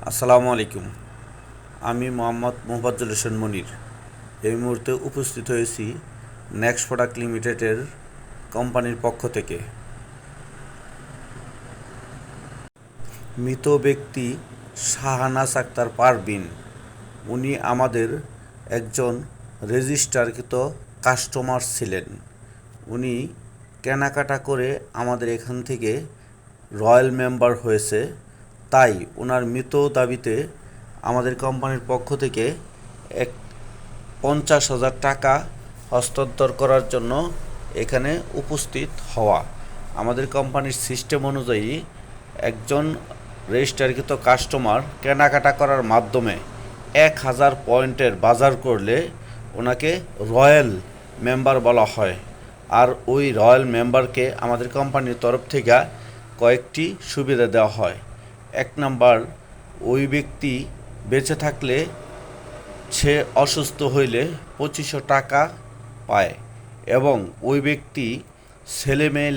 আসসালামু আলাইকুম। আমি মোহাম্মদ মোফাজ্জল হোসেন মনির এই মুহূর্তে উপস্থিত হয়েছি নেক্সট প্রোডাক্ট লিমিটেডের কোম্পানির পক্ষ থেকে। মৃত ব্যক্তি শাহানাজ আক্তার পারভিন, উনি আমাদের একজন রেজিস্টারকৃত কাস্টমার ছিলেন। উনি কেনাকাটা করে আমাদের এখান থেকে রয়্যাল মেম্বার হয়েছে। তাই ওনার মৃত দাবিতে আমাদের কোম্পানির পক্ষ থেকে 50,000 টাকা হস্তান্তর করার জন্য এখানে উপস্থিত হওয়া। আমাদের কোম্পানির সিস্টেম অনুযায়ী একজন রেজিস্টারকৃত কাস্টমার কেনাকাটা করার মাধ্যমে 1,000 পয়েন্টের বাজার করলে ওনাকে রয়্যাল মেম্বার বলা হয়। আর ওই রয়্যাল মেম্বারকে আমাদের কোম্পানির তরফ থেকে কয়েকটি সুবিধা দেওয়া হয়। 1 নাম্বার, ওই ব্যক্তি বেঁচে থাকলে সে অসুস্থ হইলে 2500 টাকা পায়, এবং ওই ব্যক্তি ছেলে মেয়ে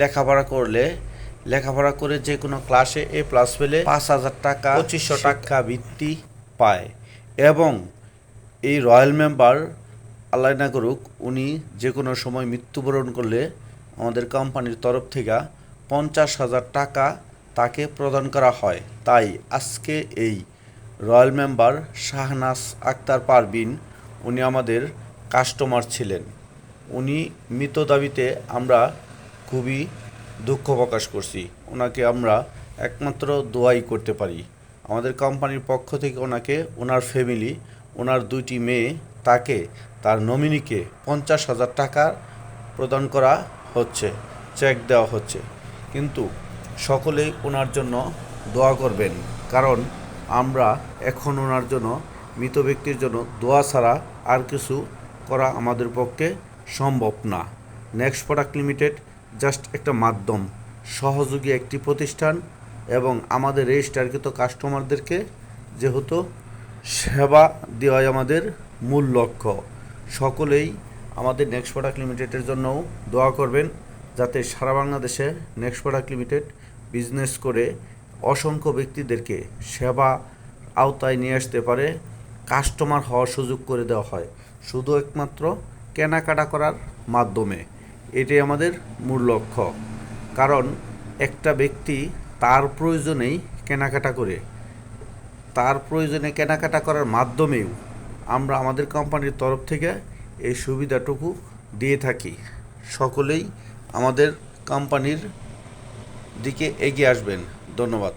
লেখাপড়া করে যে কোনো ক্লাসে A+ পেলে 5,000 টাকা 2500 টাকা বৃত্তি পায়। এবং এই রয়্যাল মেম্বার আল্লাহ না করুক উনি যে কোনো সময় মৃত্যুবরণ করলে আমাদের কোম্পানির তরফ থেকে 50,000 টাকা তাকে প্রদান করা হয়। তাই আজকে এই রয়্যাল মেম্বার শাহনাজ আক্তার পারভিন উনি আমাদের কাস্টমার ছিলেন। উনি মৃত দাবিতে আমরা খুবই দুঃখ প্রকাশ করছি। ওনাকে আমরা একমাত্র দোয়াই করতে পারি। আমাদের কোম্পানির পক্ষ থেকে ওনাকে, ওনার ফ্যামিলি, ওনার 2টি মেয়ে, তাকে তার নমিনিকে 50,000 টাকা প্রদান করা হচ্ছে, চেক দেওয়া হচ্ছে। কিন্তু সকলেই ওনার জন্য দোয়া করবেন, কারণ আমরা এখন ওনার জন্য, মৃত ব্যক্তির জন্য দোয়া ছাড়া আর কিছু করা আমাদের পক্ষে সম্ভব না। নেক্সট প্রোডাক্ট লিমিটেড জাস্ট একটা মাধ্যম, সহযোগী একটি প্রতিষ্ঠান, এবং আমাদের রেজিস্টারকৃত কাস্টমারদেরকে যেহেতু সেবা দেওয়াই আমাদের মূল লক্ষ্য। সকলেই আমাদের নেক্সট প্রোডাক্ট লিমিটেডের জন্যও দোয়া করবেন, যাতে সারা বাংলাদেশে নেক্সট প্রোডাক্ট লিমিটেড বিজনেস করে অসংখ্য ব্যক্তিদেরকে সেবা আওতায় নিয়ে আসতে পারে, কাস্টমার হওয়ার সুযোগ করে দেওয়া হয় শুধু একমাত্র কেনাকাটা করার মাধ্যমে। এটাই আমাদের মূল লক্ষ্য। কারণ একটা ব্যক্তি তার প্রয়োজনেই কেনাকাটা করে, তার প্রয়োজনে কেনাকাটা করার মাধ্যমেও আমরা আমাদের কোম্পানির তরফ থেকে এই সুবিধাটুকু দিয়ে থাকি। সকলেই আমাদের কোম্পানির দিকে এগিয়ে আসবেন। ধন্যবাদ।